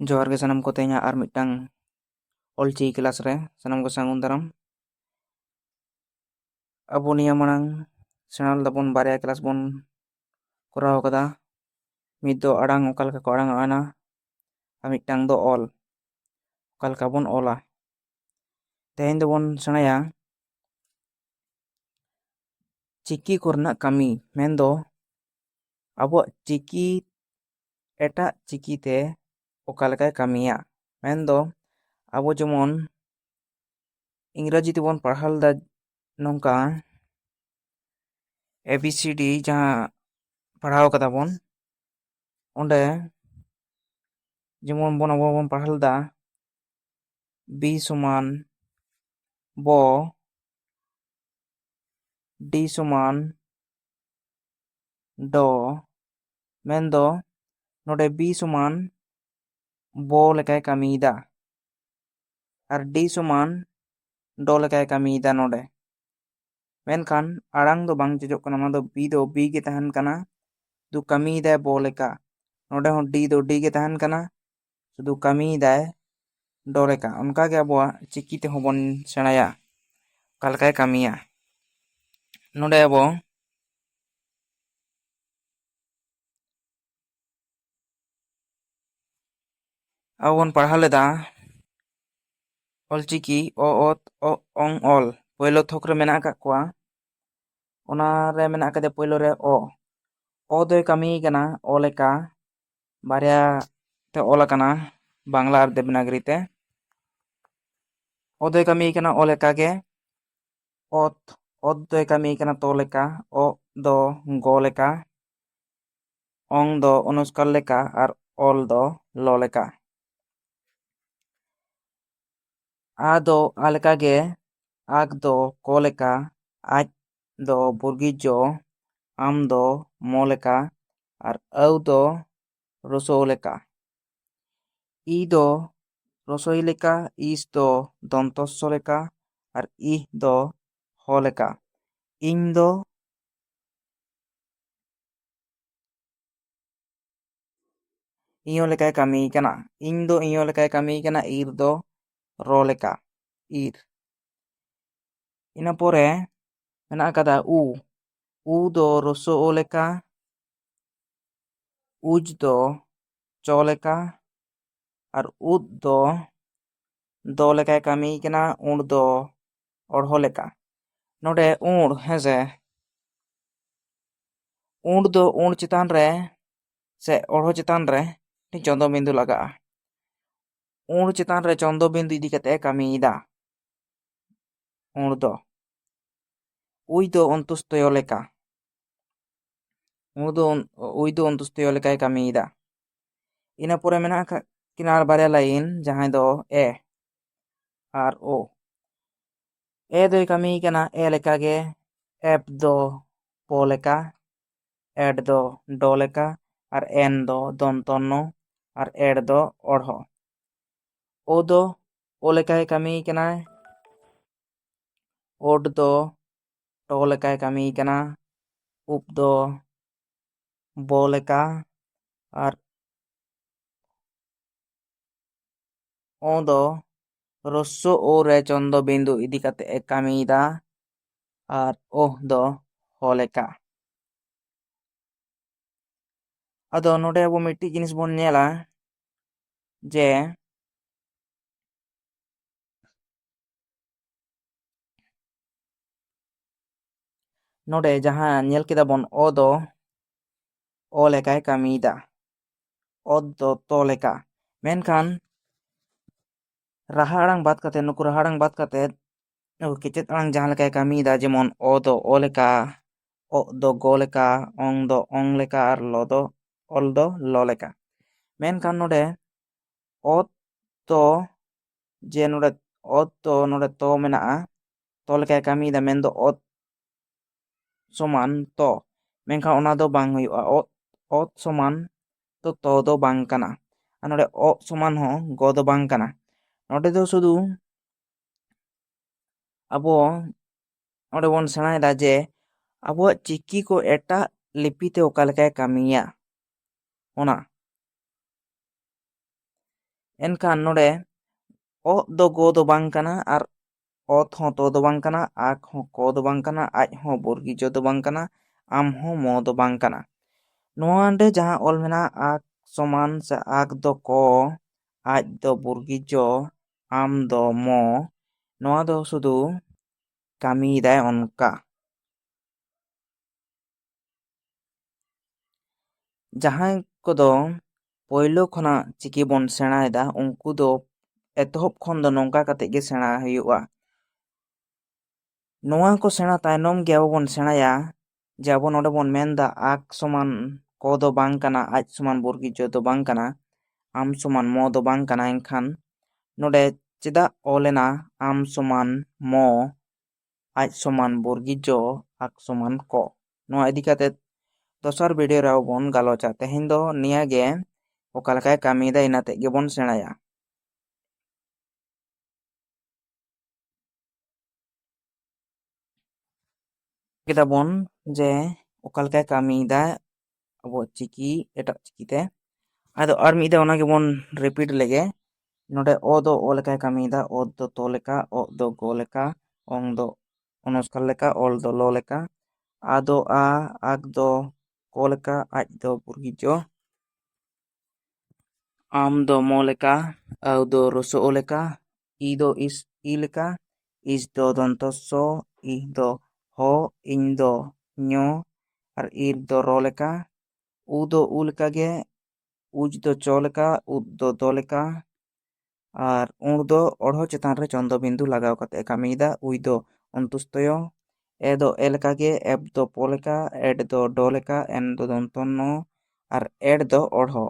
ᱡᱚᱦᱟᱨ ᱜᱮ ᱥᱟᱱᱟᱢ ᱠᱚ ᱛᱮᱦᱮᱧᱟᱜ ᱟᱨ ᱢᱤᱫᱴᱟᱝ ᱚᱞᱪᱤᱠᱤ ᱠᱞᱟᱥ ᱨᱮ ᱥᱟᱱᱟᱢ ᱠᱚ ᱥᱟᱹᱜᱩᱱ ᱫᱟᱨᱟᱢ। ᱟᱵᱚ ᱱᱤᱭᱟᱹ ᱢᱟᱲᱟᱝ ᱥᱮᱬᱟ ᱞᱮᱫᱟᱵᱚᱱ ᱵᱟᱨᱭᱟ ᱠᱞᱟᱥ ᱵᱚᱱ ᱠᱚᱨᱟᱣ ᱟᱠᱟᱫᱟ। ᱢᱤᱫ ᱫᱚ ᱟᱲᱟᱝ ᱚᱠᱟ ᱞᱮᱠᱟ ᱠᱚ ᱟᱲᱟᱝ ᱟᱱᱟ ᱟᱨ ᱢᱤᱫᱴᱟᱝ ᱫᱚ ᱚᱞ ᱚᱠᱟ ᱞᱮᱠᱟ ᱵᱚᱱ ᱚᱞᱟ। ᱛᱮᱦᱮᱧ ᱫᱚᱵᱚᱱ ᱥᱮᱬᱟᱭᱟ ᱪᱤᱠᱤ ᱠᱚᱨᱮᱱᱟᱜ ᱠᱟᱹᱢᱤ, ᱢᱮᱱᱫᱚ ᱟᱵᱚᱣᱟᱜ ᱪᱤᱠᱤ ᱮᱴᱟᱜ ᱪᱤᱠᱤᱛᱮ ᱚᱠᱟ ᱞᱮᱠᱟᱭ ᱠᱟᱹᱢᱤᱭᱟ। ᱢᱮᱱᱫᱚ ᱟᱵᱚ ᱡᱮᱢᱚᱱ ᱤᱝᱨᱮᱡᱤ ᱛᱮᱵᱚᱱ ᱯᱟᱲᱦᱟᱣ ᱞᱮᱫᱟ ᱱᱚᱝᱠᱟ ABCD ᱡᱟᱦᱟᱸ ᱯᱟᱲᱦᱟᱣ ᱠᱟᱫᱟ ᱵᱚᱱ, ᱚᱸᱰᱮ ᱡᱮᱢᱚᱱ ᱟᱵᱚ ᱵᱚᱱ ᱯᱟᱲᱦᱟᱣ ᱞᱮᱫᱟ B = ᱵ, D = ড, ᱢᱮᱱᱫᱚ ᱱᱚᱰᱮ B = ᱵ ᱞᱮᱠᱟᱭ ᱠᱟᱹᱢᱤᱭᱮᱫᱟ ᱟᱨ D = ড ᱞᱮᱠᱟᱭ ᱠᱟᱹᱢᱤᱭᱮᱫᱟ ᱱᱚᱰᱮ। ᱢᱮᱱᱠᱷᱟᱱ ᱟᱲᱟᱝ ᱫᱚ ᱵᱟᱝ ᱪᱮᱧᱡᱚᱜ ᱠᱟᱱᱟ, ᱚᱱᱟ ᱫᱚ B ᱜᱮ ᱛᱟᱦᱮᱱ ᱠᱟᱱᱟ, ᱥᱩᱫᱷᱩ ᱠᱟᱹᱢᱤᱭᱮᱫᱟᱭ ᱵ ᱞᱮᱠᱟ। ᱱᱚᱰᱮ ᱦᱚᱸ D ᱜᱮ ᱛᱟᱦᱮᱱ ᱠᱟᱱᱟ, ᱥᱩᱫᱷᱩ ᱠᱟᱹᱢᱤᱭᱮᱫᱟᱭ ᱰ ᱞᱮᱠᱟ। ᱚᱱᱠᱟᱜᱮ aᱵᱚᱣᱟᱜ ᱪᱤᱠᱤ ᱛᱮᱦᱚᱸ ᱵᱚᱱ ᱥᱮᱬᱟᱭᱟ ᱚᱠᱟ ᱞᱮᱠᱟᱭ ᱠᱟᱹᱢᱤᱭᱟ। ᱱᱚᱰᱮ ᱟᱵᱚ ᱵᱚᱱ ᱯᱟᱲᱦᱟᱣ ᱞᱮᱫᱟ ᱚᱞᱪᱤᱠᱤ ᱚ, ᱚᱛ, ᱚᱝ, ᱚᱞ ᱯᱳᱭᱞᱳ ᱛᱷᱚᱠ ᱨᱮ ᱢᱮᱱᱟᱜ ᱟᱠᱟᱫ ᱠᱚᱣᱟ। ᱚᱱᱟᱨᱮ ᱢᱮᱱᱟᱜ ᱟᱠᱟᱫᱮᱭᱟ ᱯᱳᱭᱞᱳ ᱨᱮ ᱚ ᱫᱚᱭ ᱠᱟᱹᱢᱤᱭ ᱠᱟᱱᱟ ᱚ ᱞᱮᱠᱟ, ᱵᱟᱨᱭᱟ ᱛᱮ ᱚᱞ ᱟᱠᱟᱱᱟ ᱵᱟᱝᱞᱟ ᱟᱨ ᱫᱮᱵᱽᱱᱟᱜᱚᱨᱤ ᱛᱮ। ᱚ ᱫᱚᱭ ᱠᱟᱹᱢᱤᱭ ᱠᱟᱱᱟ ᱚ ᱞᱮᱠᱟ ᱜᱮ। ᱚᱛ ᱫᱚᱭ ᱠᱟᱹᱢᱤᱭ ᱠᱟᱱᱟ ᱛ ᱞᱮᱠᱟ, ᱚ ᱫᱚ ᱜ ᱞᱮᱠᱟ, ᱚᱝ ᱫᱚ ᱚᱱᱩᱥᱠᱟর লেখা আর অল দ ল লেখা। আ দ আ লেখা গে, আগ দ ক লেখা, আজ দ বর্গীয় জ, আম দ ম লেখা আর ঔ দ রসৌ লেখা। ই দ রসই লেখা, ইস দ দন্তস্ব লেখা আর ইহ দ হ লেখা। ইং দ ᱤᱭᱚ ᱞᱮᱠᱟᱭ ᱠᱟᱹᱢᱤᱭ ᱠᱟᱱᱟ। ᱤᱧ ᱫᱚ ᱤᱭᱚ ᱞᱮᱠᱟᱭ ᱠᱟᱹᱢᱤᱭ ᱠᱟᱱᱟ। ᱤᱨ ᱫᱚ ᱨ ᱞᱮᱠᱟ, ᱤᱨ। ᱤᱱᱟᱹ ᱯᱚᱨᱮ ᱢᱮᱱᱟᱜ ᱟᱠᱟᱫᱟ ᱩ ᱫᱚ ᱨᱚᱥᱚ ᱳ ᱞᱮᱠᱟ, উজ ᱫᱚ চ লেখা আর উদ ᱫᱚ দ লেᱠᱟᱭ ᱠᱟᱹᱢᱤᱭ ᱠᱟᱱᱟ, ᱩᱲ ᱫᱚ অড়হ লেখা। ᱱᱚᱰᱮ ᱩᱲ ᱦᱮᱸᱥᱮ, ᱩᱲ ᱫᱚ ᱩᱲ ᱪᱮᱛᱟᱱ ᱨᱮ ᱥᱮ অড়হ ᱪᱮᱛᱟন ᱨᱮ ᱪᱚᱱᱫᱚ ᱵᱤᱱᱫᱩ ᱞᱟᱜᱟᱜᱼᱟ। ᱩᱲ ᱪᱮᱛᱟᱱ ᱨᱮ ᱪᱚᱱᱫᱚ ᱵᱤᱱᱫᱩ ᱤᱫᱤ ᱠᱟᱛᱮ ᱮ ᱠᱟᱹᱢᱤᱭᱮᱫᱟ ᱩᱲ ᱫᱚ। উই ᱫᱚ অন্ত্যুষ্টয় লেখা, উই ᱫᱚ অন্ত্যুষ্টয় লেখায় ᱠᱟᱹᱢᱤᱭᱮᱫᱟ। ᱤᱱᱟᱹ ᱯᱚᱨᱮ ᱢᱮᱱᱟᱜ ᱟᱠᱟᱫ ᱠᱤᱱᱟ ᱟᱨ ᱵᱟᱨᱭᱟ ᱞᱟᱭᱤᱱ, ᱡᱟᱦᱟᱸᱭ ᱫᱚ ᱮ আর ও। এ দোᱭ ᱠᱟᱹᱢᱤᱭ ᱠᱟᱱᱟ ᱮ লেখা ᱜᱮ, এফ ᱫᱚ প লেখা, এড ᱫᱚ ড লেখা আর এন ᱫᱚ দন্তন্য আর এড ᱫᱚ অড়হ। ও ᱫᱚ ও লেখায় ᱠᱟᱹᱢᱤᱭ ᱠᱟᱱᱟᱭ, ওড ᱫᱚ ট লেখায় ᱠᱟᱹᱢᱤᱭ ᱠᱟᱱᱟ, উপ ᱫᱚ ব লেখা আর ও ᱫᱚ রস্য ও রে চন্দ্র বিন্দু ইদি কাতে এ কামিয়েদা আর ওহ ᱫᱚ হ লেখা। ᱟᱫᱚ ᱱᱚᱰᱮ ᱟᱵᱚ ᱢᱤᱫᱴᱤᱡ ᱡᱤᱱᱤᱥ ᱵᱚᱱ ᱧᱮᱞᱟ ᱡᱮ ᱱᱚᱰᱮ ᱡᱟᱦᱟᱸ ᱧᱮᱞ ᱠᱮᱫᱟ ᱵᱚᱱ ᱚ ᱫᱚ ᱚ ᱞᱮᱠᱟᱭ ᱠᱟᱹᱢᱤᱭᱮᱫᱟ, ᱚᱛ ᱫᱚ ᱛ ᱞᱮᱠᱟ। ᱢᱮᱱᱠᱷᱟᱱ ᱨᱟᱦᱟ ᱟᱲᱟᱝ ᱵᱟᱫ ᱠᱟᱛᱮ, ᱱᱩᱠᱩ ᱨᱟᱦᱟ ᱟᱲᱟᱝ ᱵᱟᱫ ᱠᱟᱛᱮ ᱠᱮᱪᱮᱫ ᱟᱲᱟᱝ ᱡᱟᱦᱟᱸ ᱞᱮᱠᱟᱭ ᱠᱟᱹᱢᱤᱭᱮᱫᱟ, ᱡᱮᱢᱚᱱ ᱚ ᱫᱚ ᱚ ᱞᱮᱠᱟ, ᱚ ᱫᱚ ᱜ ᱞᱮᱠᱟ, ᱚᱝ ᱫᱚ ᱚᱝ লেখা আর অল ᱫᱚ ল লেখা। ᱢᱮᱱᱠᱷᱟন ᱱᱚᱰᱮ ᱚᱛ ᱫᱚ ᱡᱮ ᱱᱚᱰᱮ ᱚᱛ ᱫᱚ ᱱᱚᱰᱮ ᱛ ᱢᱮᱱᱟᱜᱼᱟ, ᱛ ᱞᱮᱠᱟᱭ ᱠᱟᱹᱢᱤᱭᱮᱫᱟ, ᱢᱮᱱᱫᱚ ᱚᱛ ᱥᱚমান ᱛ, ᱢᱮᱱᱠᱷᱟᱱ ᱚᱱᱟ ᱫᱚ ᱵᱟᱝ ᱦᱩᱭᱩᱜᱼᱟ। ᱚᱛ ᱥᱚমান ᱛᱚ ᱛ ᱫᱚ ᱵᱟᱝ ᱠᱟᱱᱟ, ᱟᱨ ᱱᱚᱰᱮ ᱚ ᱥᱚমান ᱦᱚᱸ ᱜ ᱫᱚ ᱵᱟᱝ ᱠᱟᱱᱟ। ᱱᱚᱰᱮ ᱫᱚ ᱥᱩᱫᱷᱩ ᱟᱵᱚ ᱚᱸᱰᱮ ᱵᱚᱱ ᱥᱮᱬᱟᱭᱮᱫᱟ ᱡᱮ ᱟᱵᱚᱣᱟᱜ ᱪᱤᱠᱤ ᱠᱚ ᱮᱴᱟᱜ ᱞᱤᱯᱤᱛᱮ ᱚᱠᱟ ᱞᱮᱠᱟᱭ ᱠᱟᱹᱢᱤᱭᱟ। ᱚᱱᱟ एनखान नोडे ओ दो गो दो बांग कना और ओत हो तो दो बांग कना आक हो को दो बांग कना आज हो बुर्गी जो दो बांग कना आम हो मो दो बांग कना नोआंडे जहां ऑल मेना आक समान से आक दो को आज दो बुर्गी जो आम दो मो नोआ दो सुदु कामी दाय उनका जहां को दो पहलो खना चिकी बन सेना दा उनको दो एतहब खन दो नोंका कते गे सेना हुआ नोआ को सेना तायनोम गे अब बन सेना या जब नोडे बन मेनदा आक समान को दो बांग कना आज समान बुर्गी जो दो बांग कना आम समान मो दो बांग कना एनखान नोडे चेदा ओलेना आम समान मो आज समान बुर्गी जो आक समान को नोआ इदी कते दोसर वीडियो रे बन गालोचा तेहेन दो निया गे ओकालकाय कामी दा इनाते गे बन सेनाया kita bon je okalkaय कामी दा अब चिकी एटा चिकीते आदो आर मिदा ओना गे बन रिपीट लेगे नोडे ओ दो ओ लेकाय कामी दा ओ दो तो लेका ओ दो गो लेका ओंग दो ओनस्कार लेका ओल दो लो लेका आदो आ आग दो को लेका आज दो बुर्गी जो आम दो मो लेका आउ दो रोसो ओ लेका ई दो इस ई लेका इस दो दंतसो ई दो हो इन दो ᱧो और ईर दो रो लेका उ दो उ लेका गे उज दो चो लेका उद दो लेका और उड़ दो ओढ़ो चेतान रे चंदो बिंदु लगाव कते कामीदा उई दो अंतुस्तयो ए दो ए लेका गे एब दो पो लेका एड दो डो लेका एन दो दंतनो और एड दो ओढ़ो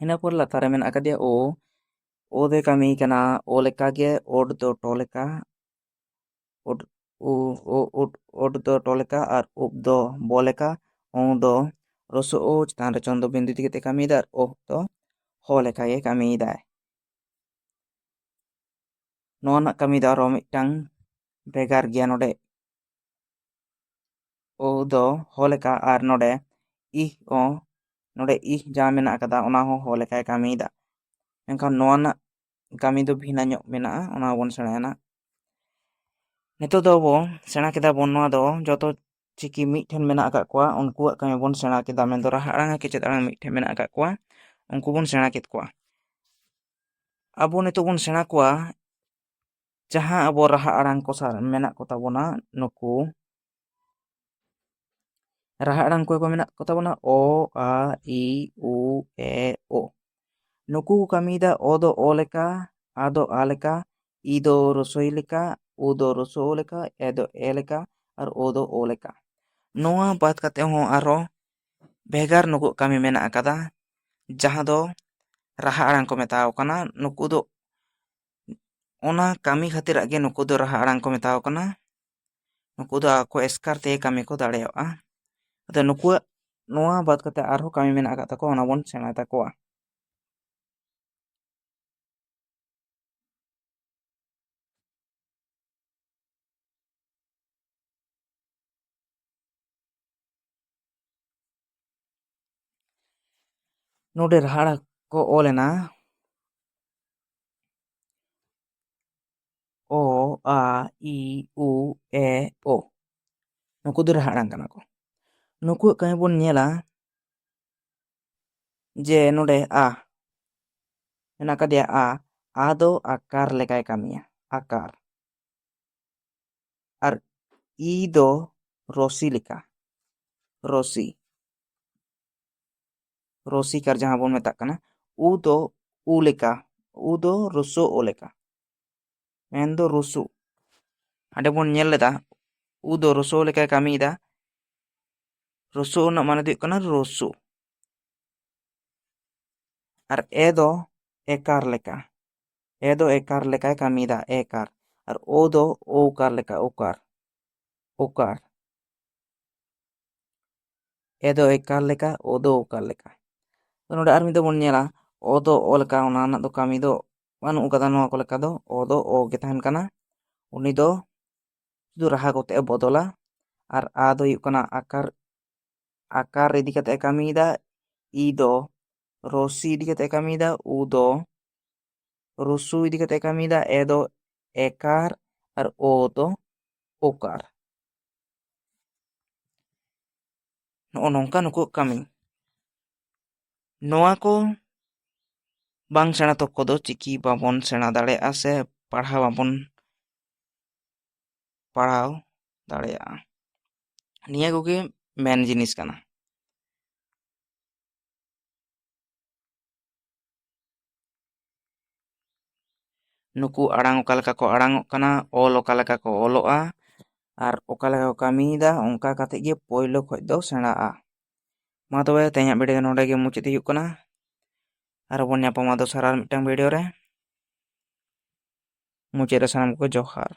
ina por latar men akadia o de kami kana o leka ge od do to leka od od do to leka ar up do bo leka on do roso o tan re chondo bindu tigete kami dar o do ho leka ye kami dai nona kami da ro mitang begar gia node o do ho leka ar node ih o node ih ja mena akada ona ho leka kami da enkhan nona kami do bhina nyok mena ona bon senana nito do bo sena keda bon noa do joto chiki mithen mena akak kwa unkuak kami bon sena keda men do raha aranga kecet arang mithen mena akak kwa unku bon sena ket kwa abo nito bon sena kwa jaha abo raha arang ko sar mena ko tabona nuku raha arang ko mena ko tabona o a i u e o nuku kami da odo o leka ado a leka ido rosoi leka udo roso leka edo e leka ar odo o leka noa bat kate ho aro begar nuku kami mena akada jaha do raha arang ko metaw kana nuku do ona kami khatir age nuku do raha arang ko metaw kana nuku do ako eskar te kami ko dareyoa ado nuku noa bat kate arho kami mena akata ko ona bon sena takoa node raha ko olena o a i u e o nuku do raha arang kana ko nuku kami bon nyela je node a mena kadia a do akar lekai kamia akar ar i do rosi leka rosi rosi kar jaha bon metak kana u do u leka u do roso o leka men do rosu ade bon nyel leda u do roso leka kami da roso na mana dik kana rosu ar e do ekar leka e do ekar leka kami da ekar ar o do okar leka okar okar e do ekar leka o do okar leka node ar mido bon nyela o do o leka ona na do kami do banu kata noa ko leka do o do o ge tahan kana uni do du raha kote bodola ar a do yuk kana akar idi kate kami da i do rosi idi kate kami da u do ᱨᱩᱥᱩ ᱤᱫᱤ ᱠᱟᱛᱮ ᱠᱟᱹᱢᱤᱭᱮᱫᱟ, ᱮ ᱫᱚ একার আর ও ᱫᱚ ওকার। ᱱᱚᱜᱼᱚ ᱱᱚᱝᱠᱟ ᱱᱩᱠᱩᱣᱟᱜ ᱠᱟᱹᱢᱤ। ᱱᱚᱣᱟ ᱠᱚ ᱵᱟᱝ ᱥᱮᱬᱟ ᱛᱚᱠᱠᱚ ᱫᱚ ᱪᱤᱠᱤ ᱵᱟᱵᱚᱱ ᱥᱮᱬᱟ ᱫᱟᱲᱮᱭᱟᱜᱼᱟ ᱥᱮ ᱯᱟᱲᱦᱟᱣ ᱵᱟᱵᱚᱱ ᱯᱟᱲᱦᱟᱣ ᱫᱟᱲᱮᱭᱟᱜᱼᱟ। ᱱᱤᱭᱟᱹ ᱠᱚᱜᱮ ᱢᱮᱱ ᱡᱤᱱᱤᱥ ᱠᱟᱱᱟ। ᱱᱩᱠᱩ ᱟᱲᱟᱝ ᱚᱠᱟ ᱞᱮᱠᱟ ᱠᱚ ᱟᱲᱟᱝᱚᱜ ᱠᱟᱱᱟ, ᱚᱞ ᱚᱠᱟ ᱞᱮᱠᱟ ᱠᱚ ᱚᱞᱚᱜᱼᱟ, ᱟᱨ ᱚᱠᱟ ᱞᱮᱠᱟ ᱠᱚ ᱠᱟᱹᱢᱤᱭᱮᱫᱟ, ᱚᱱᱠᱟ ᱠᱟᱛᱮᱫ ᱜᱮ ᱯᱳᱭᱞᱳ ᱠᱷᱚᱡ ᱫᱚ ᱥᱮᱬᱟᱜᱼᱟ। ᱢᱟ ᱛᱚᱵᱮ ᱛᱮᱦᱮᱧᱟᱜ ᱵᱷᱤᱰᱤᱭᱳ ᱱᱚᱰᱮ ᱜᱮ ᱢᱩᱪᱟᱹᱫ ᱦᱩᱭᱩᱜ ᱠᱟᱱᱟ। ᱟᱨ ᱵᱚᱱ ᱧᱟᱯᱟᱢᱟ ᱫᱚᱥᱟᱨ ᱟᱨ ᱢᱤᱫᱴᱟᱝ ᱵᱷᱤᱰᱤᱭᱳ ᱨᱮ। ᱢᱩᱪᱟᱹᱫ ᱨᱮ ᱥᱟᱱᱟᱢ ᱠᱚ ᱡᱚᱦᱟᱨ।